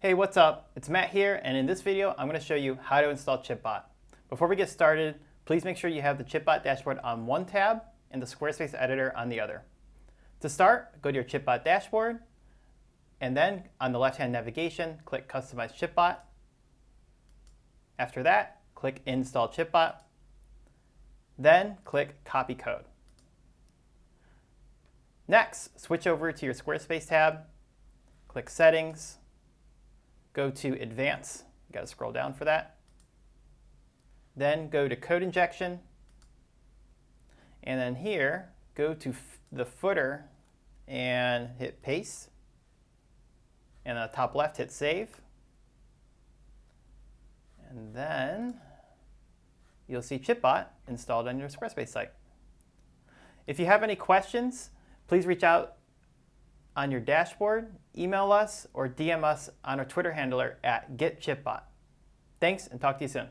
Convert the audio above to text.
Hey, what's up? It's Matt here, and in this video, I'm going to show you how to install ChipBot. Before we get started, please make sure you have the ChipBot dashboard on one tab and the SquareSpace editor on the other. To start, go to your ChipBot dashboard, and then on the left-hand navigation, click Customize ChipBot. After that, click Install ChipBot. Then click Copy Code. Next, switch over to your SquareSpace tab, click Settings, go to Advanced. You got to scroll down for that. Then go to Code Injection, and then here, go to the footer and hit Paste. And on the top left, hit Save. And then you'll see ChipBot installed on your SquareSpace site. If you have any questions, please reach out on your dashboard, email us, or DM us on our Twitter handler at GetChipBot. Thanks, and talk to you soon.